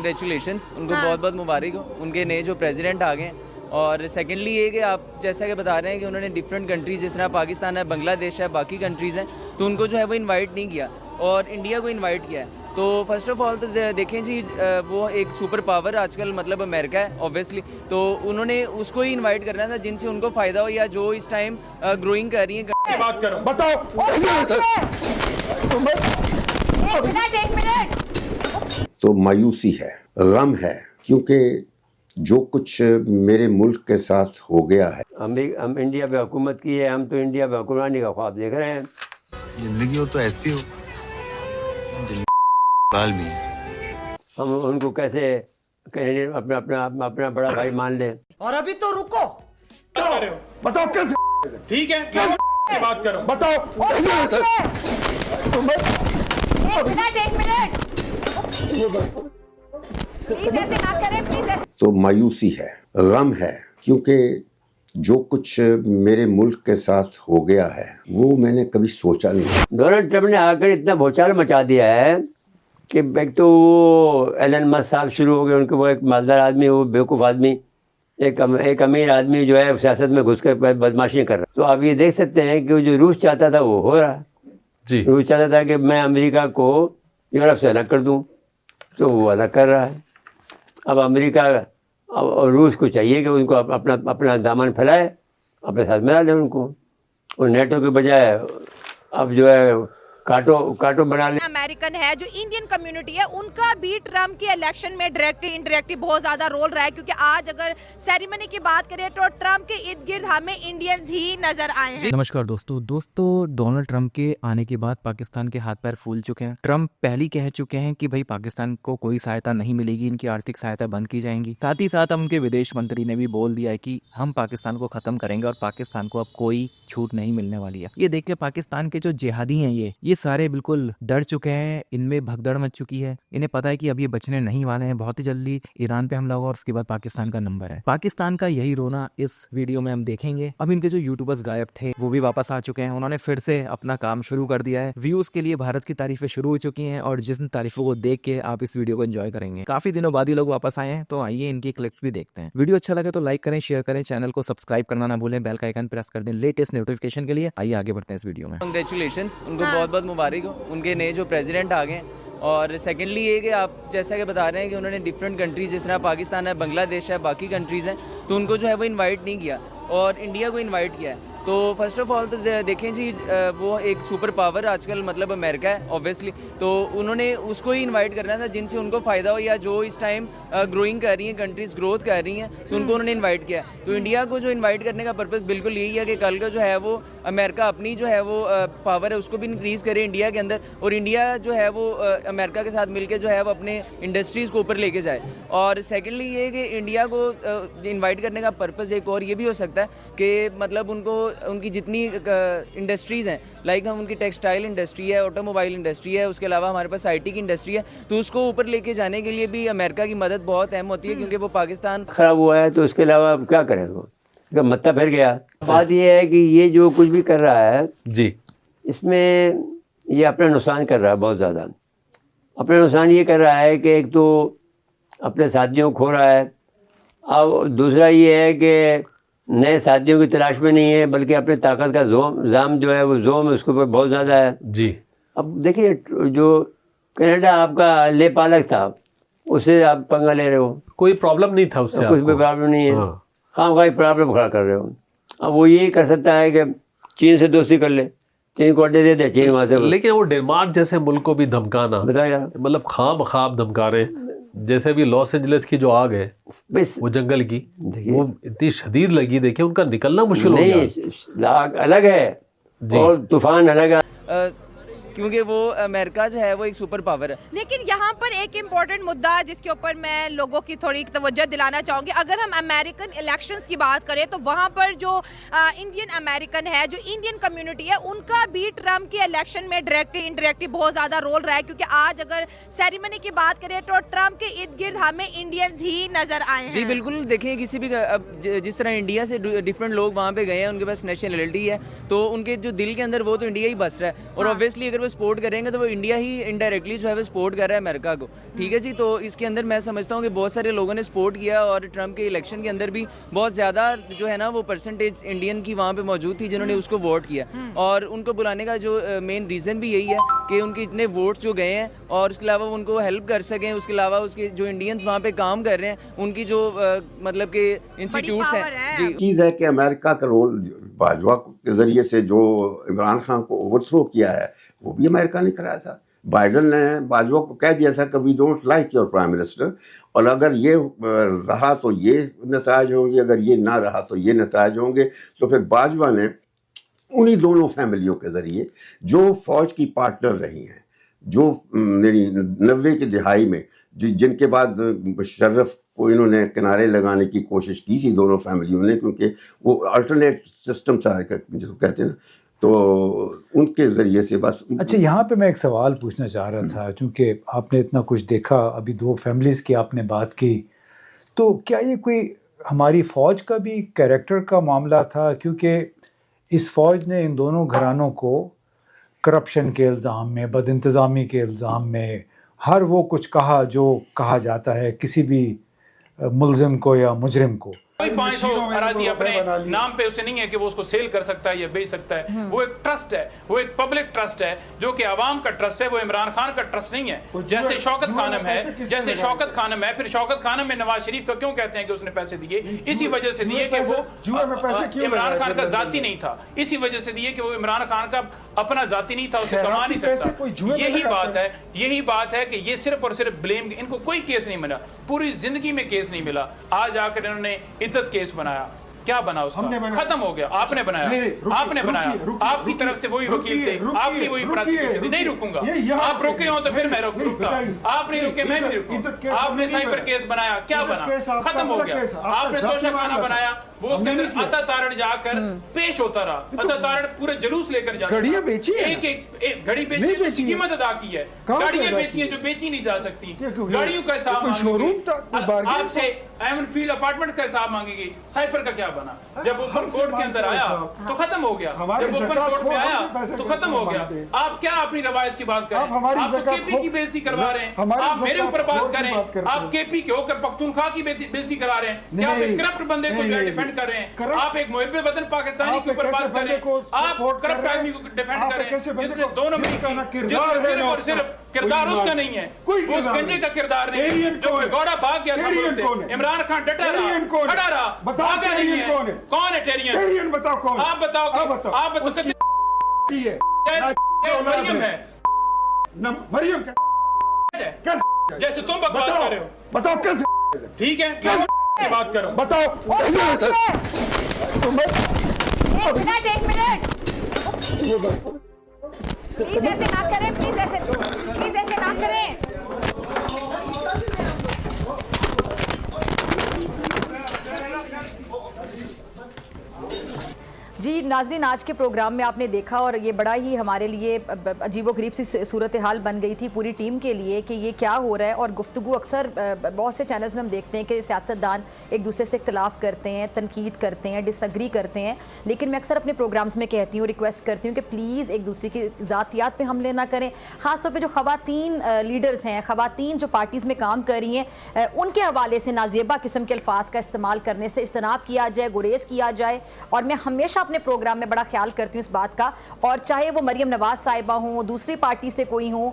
Congratulations, उनको बहुत बहुत मुबारक हो, उनके नए जो प्रेसिडेंट आ गए हैं। और सेकेंडली ये कि आप जैसा कि बता रहे हैं कि उन्होंने डिफरेंट कंट्रीज़, जिस तरह पाकिस्तान है, बांग्लादेश है, बाकी कंट्रीज़ हैं, तो उनको जो है वो इनवाइट नहीं किया और इंडिया को इनवाइट किया है। तो फर्स्ट ऑफ ऑल तो देखें जी, वो एक सुपर पावर आजकल मतलब अमेरिका है ऑब्वियसली, तो उन्होंने उसको ही इनवाइट करना था जिनसे उनको फ़ायदा हो या जो इस टाइम ग्रोइंग कर रही है। बात करो, बताओ। तो मायूसी है, गम है, क्योंकि जो कुछ मेरे मुल्क के साथ हो गया है। हम इंडिया पे हुकूमत की है, हम तो इंडिया पे हुक्मरानी का ख्वाब देख रहे हैं। जिंदगी हो तो ऐसी हो, बाल में हम उनको कैसे अपना अपना अपना बड़ा भाई मान लें। और अभी तो रुको, क्या कर रहे हो? बताओ कैसे? ठीक है, क्या बात करो, बताओ। एक मिनट प्लीज, ऐसे ना करें प्लीज। तो मायूसी है, गम है, क्योंकि जो कुछ मेरे मुल्क के साथ हो गया है वो मैंने कभी सोचा नहीं। डोनाल्ड ट्रंप ने आकर इतना भूचाल मचा दिया है कि एक तो वो एलन मस्क साहब शुरू हो गए, उनके वो एक मालदार आदमी, वो बेवकूफ़ आदमी, एक अमीर आदमी जो है सियासत में घुस कर बदमाशी कर रहा है। तो आप ये देख सकते हैं कि जो रूस चाहता था वो हो रहा है जी। रूस चाहता था कि मैं अमेरिका को यूरोप से अलग कर दूं, तो वो अलग कर रहा है। अब अमेरिका और रूस को चाहिए कि उनको अपना दामन फैलाए, अपने साथ मिला ले उनको, और नेटो के बजाय अब जो है काटो बना ले। अमेरिकन है जो इंडियन कम्युनिटी है, उनका भी ट्रम्प के इलेक्शन में डायरेक्टली इनडायरेक्टली बहुत ज्यादा रोल रहा है, क्योंकि आज अगर सेरेमनी की बात करें तो ट्रम्प के इर्द गिर्द हमें इंडियंस ही नजर आए हैं। नमस्कार दोस्तों, डोनाल्ड ट्रंप के आने के बाद पाकिस्तान के हाथ पैर फूल चुके हैं। ट्रंप पहले कह चुके हैं कि भाई पाकिस्तान को कोई सहायता नहीं मिलेगी, इनकी आर्थिक सहायता बंद की जाएंगी। साथ ही साथ उनके विदेश मंत्री ने भी बोल दिया है कि हम पाकिस्तान को खत्म करेंगे और पाकिस्तान को अब कोई छूट नहीं मिलने वाली है। ये देख के पाकिस्तान के जो जिहादी हैं ये सारे बिल्कुल डर चुके हैं, इनमें भगदड़ मच चुकी है। इन्हें पता है कि अब ये बचने नहीं वाले हैं, बहुत ही जल्दी ईरान पे हमला होगा और उसके बाद पाकिस्तान का नंबर है। पाकिस्तान का यही रोना इस वीडियो में हम देखेंगे। अब इनके जो यूट्यूबर्स गायब थे वो भी वापस आ चुके हैं, उन्होंने फिर से अपना काम शुरू कर दिया है। व्यूज के लिए भारत की तारीफें शुरू हो चुकी हैं और जिस तारीफों को देख के आप इस वीडियो को एंजॉय करेंगे। काफी दिनों बाद ही लोग वापस आए हैं, तो आइए इनकी क्लिप्स भी देखते हैं। वीडियो अच्छा लगे तो लाइक करें, शेयर करें, चैनल को सब्सक्राइब करना ना भूलें, बेल का आइकन प्रेस कर दें लेटेस्ट नोटिफिकेशन के लिए। आइए आगे बढ़ते हैं इस वीडियो में। कंग्रेचुलेशंस, उनको बहुत बहुत मुबारक हो, उनके नए जो प्रेसिडेंट आ गए हैं। और सेकेंडली ये कि आप जैसा कि बता रहे हैं कि उन्होंने डिफरेंट कंट्रीज़, जिस तरह पाकिस्तान है, बांग्लादेश है, बाकी कंट्रीज़ हैं, तो उनको जो है वो इनवाइट नहीं किया और इंडिया को इनवाइट किया है। तो फर्स्ट ऑफ ऑल तो देखें जी, वो एक सुपर पावर आजकल मतलब अमेरिका है ऑब्वियसली, तो उन्होंने उसको ही इनवाइट करना था जिनसे उनको फ़ायदा हो या जो इस टाइम ग्रोइंग कर रही हैं कंट्रीज़, ग्रोथ कर रही हैं, तो उनको उन्होंने इनवाइट किया। तो इंडिया को जो इनवाइट करने का पर्पस बिल्कुल यही है कि कल का जो है वो अमेरिका अपनी जो है वो पावर है उसको भी इंक्रीज़ करे इंडिया के अंदर, और इंडिया जो है वो अमेरिका के साथ मिलकर जो है वो अपने इंडस्ट्रीज़ को ऊपर लेके जाए। और सेकेंडली ये कि इंडिया को इन्वाइट करने का पर्पस एक और ये भी हो सकता है कि मतलब उनकी जितनी इंडस्ट्रीज़ हैं, लाइक हम उनकी टेक्सटाइल इंडस्ट्री है, ऑटोमोबाइल इंडस्ट्री है, उसके अलावा हमारे पास IT की इंडस्ट्री है, तो उसको ऊपर लेके जाने के लिए भी अमेरिका की मदद बहुत अहम होती है, क्योंकि वो पाकिस्तान खराब हुआ है तो उसके अलावा अब क्या करें, वो मत्ता फिर गया। बात ये है कि ये जो कुछ भी कर रहा है जी, इसमें ये अपना नुकसान कर रहा है, बहुत ज़्यादा अपना नुकसान ये कर रहा है कि एक तो अपने साथियों को खो रहा है, अब दूसरा ये है कि नए साथियों की तलाश में नहीं है, बल्कि अपने ताकत का जाम जो है वो जोम उसके ऊपर बहुत ज़्यादा है जी। अब देखिए, जो कनाडा आपका ले पालक था, उससे आप पंगा ले रहे हो, कोई प्रॉब्लम नहीं था उससे, कुछ भी प्रॉब्लम नहीं है, हाँ भाई प्रॉब्लम खड़ा कर रहे हो। अब वो यही कर सकता है कि चीन से दोस्ती कर ले, चीन को अड्डे दे दे, चीन वहाँ से। लेकिन वो डेनमार्क जैसे मुल्क को भी धमकाना, बताया मतलब खाम धमका रहे, जैसे भी लॉस एंजलिस की जो आग है वो जंगल की, वो इतनी शदीद लगी, देखिए उनका निकलना मुश्किल हो गया। आग अलग है और तूफान अलग है, क्योंकि वो अमेरिका जो है वो एक सुपर पावर है। लेकिन यहाँ पर एक इम्पोर्टेंट मुद्दा है जिसके ऊपर मैं लोगों की थोड़ी तवज्जो दिलाना चाहूँगी। अगर हम अमेरिकन इलेक्शंस की बात करें तो वहाँ पर जो इंडियन अमेरिकन है, जो इंडियन कम्युनिटी है, उनका भी ट्रम्प के इलेक्शन में डायरेक्टली इनडायरेक्टली बहुत ज़्यादा रोल रहा है, क्योंकि आज अगर सेरेमनी की बात करें तो ट्रम्प के इर्द गिर्द हमें इंडियंस ही नजर आए हैं। जी बिल्कुल, देखिए किसी भी अब जिस तरह इंडिया से डिफरेंट लोग वहाँ पे गए हैं, उनके पास नेशनलिटी है, तो उनके जो दिल के अंदर वो तो इंडिया ही बस रहा है। और ऑब्वियसली अगर वो सपोर्ट करेंगे तो वो इंडिया ही इनडायरेक्टली जो है वो सपोर्ट कर रहा है अमेरिका को, ठीक है जी। तो इसके अंदर मैं समझता हूँ कि बहुत सारे लोगों ने सपोर्ट किया और ट्रंप के इलेक्शन के अंदर भी बहुत ज़्यादा जो है ना वो परसेंटेज इंडियन की वहाँ पे मौजूद थी जिन्होंने उसको वोट किया। और उनको बुलाने का जो मेन रीज़न भी यही है कि उनके इतने वोट्स जो गए हैं और उसके अलावा उनको हेल्प कर सकें, उसके अलावा उसके जो इंडियनस वहाँ पे काम कर रहे हैं उनकी जो मतलब के इंस्टीट्यूट्स हैं जी। चीज़ है कि अमेरिका का रोल बाजवा के ज़रिए से जो इमरान खान को ओवरथ्रो किया है वो भी अमेरिका ने कराया था। बाइडन ने बाजवा को कह दिया था कि we don't like your prime minister, और अगर ये रहा तो ये नताज होंगे, अगर ये ना रहा तो ये नताज होंगे। तो फिर बाजवा ने उन्हीं दोनों फैमिलियों के ज़रिए जो फ़ौज की पार्टनर रही हैं, जो 90 की दिहाई में जिनके बाद मुशर्रफ को इन्होंने किनारे लगाने की कोशिश की थी दोनों फैमिलियों ने, क्योंकि वो अल्टरनेट सिस्टम था जिसको कहते हैं, तो उनके ज़रिए से बस। अच्छा, यहाँ पे मैं एक सवाल पूछना चाह रहा था, चूँकि आपने इतना कुछ देखा, अभी 2 फैमिलीज़ की आपने बात की, तो क्या ये कोई हमारी फ़ौज का भी कैरेक्टर का मामला था? क्योंकि इस फ़ौज ने इन दोनों घरानों को करप्शन के इल्ज़ाम में, बदइंतज़ामी के इल्ज़ाम में हर वो कुछ कहा जो कहा जाता है किसी भी मुल्ज़िम को या मुजरिम को। कोई 500 अराजी अपने नाम पे उसे नहीं है कि वो उसको सेल कर सकता है या बेच सकता है। वो एक ट्रस्ट है, वो एक पब्लिक ट्रस्ट है जो कि आवाम का ट्रस्ट है, वो इमरान खान का ट्रस्ट नहीं है। जैसे शौकत खानम है, जैसे शौकत खानम है, फिर शौकत खानम में नवाज शरीफ का क्यों कहते हैं कि उसने पैसे दिए? इसी वजह से दिए कि वो इमरान खान का जाती नहीं था, इसी वजह से दिए कि वो इमरान खान का अपना जाती नहीं था, उसे कमा नहीं सकता। यही बात है कि ये सिर्फ और सिर्फ ब्लेम, इनको कोई केस नहीं मिला, पूरी जिंदगी में केस नहीं मिला। आज आकर इन्होंने इद्दत केस बनाया, क्या बना उसका? खत्म हो गया। आपने बनाया, आपने बनाया, आपकी तरफ से वही वकील थे, आपकी वही प्रोसिक्यूशन। नहीं रुकूंगा, आप रुके हो तो फिर मैं रुकता, आप नहीं रुके मैं भी रुकूं। आपने साइफर केस बनाया, क्या बना? खत्म हो गया। आपने तोशाखाना बनाया, वो उसके अंदर अता तारण जाकर पेश होता रहा, अता तारण पूरे जुलूस लेकर जाता, घड़ियां बेची, एक घड़ी बेची, कीमत अदा की है, गाड़ियां बेची हैं जो बेची नहीं जा सकती, गाड़ियों का हिसाब आपसे एमन फील्ड अपार्टमेंट का हिसाब मांगेगी। साइफर का क्या बना? जब ओपन कोर्ट के अंदर आया तो खत्म हो गया, जब ओपन कोर्ट में आया तो खत्म हो गया। आप क्या अपनी रवायत की बात करें? आप तो केपी की बेइज्जती करवा रहे हैं, आप मेरे ऊपर बात करें, आप केपी के होकर पख्तूनख्वा की बेइज्जती करा रहे हैं। क्या आप एक करप्ट बंदे को डिफेंड कर रहे हैं? आप एक मुहिब्बे वतन पाकिस्तानी के ऊपर बात करें, आप करप्ट आदमी को डिफेंड करें जिसने 2 नंबर सिर्फ और सिर्फ किरदार उसका नहीं है, उस गंजे का किरदार नहीं है जो भगौड़ा भाग गया था। इमरान खान डटा रहा, खड़ा रहा, भागा नहीं है। कौन है टेरियन? बताओ कौन? आप बताओ, आप बताओ। मरियम है, मरियम जैसे तुम बकवास कर रहे हो, बताओ कैसे? ठीक है, बात करो, बताओ। एक मिनट प्लीज ऐसे ना करें, प्लीज ऐसे ना करें। जी नाज़रीन, आज के प्रोग्राम में आपने देखा और ये बड़ा ही हमारे लिए अजीबोगरीब सी सूरत हाल बन गई थी पूरी टीम के लिए कि ये क्या हो रहा है। और गुफ्तगू अक्सर बहुत से चैनल्स में हम देखते हैं कि सियासतदान एक दूसरे से इख्तलाफ करते हैं, तनकीद करते हैं, डिसएग्री करते हैं, लेकिन मैं अक्सर अपने प्रोग्राम्स में कहती हूँ, रिक्वेस्ट करती हूँ कि प्लीज़ एक दूसरे की ज़ातियात पे हमले ना करें। ख़ासतौर पर जो ख़वातीन लीडर्स हैं, ख़वातीन जो पार्टीज़ में काम कर रही हैं, उनके हवाले से नाजेबा किस्म के अल्फाज का इस्तेमाल करने से इज्तनाब किया जाए, गुरेज किया जाए। और मैं हमेशा अपने प्रोग्राम में बड़ा ख्याल करती हूँ इस बात का, और चाहे वो मरियम नवाज साहिबा हों, दूसरी पार्टी से कोई हों,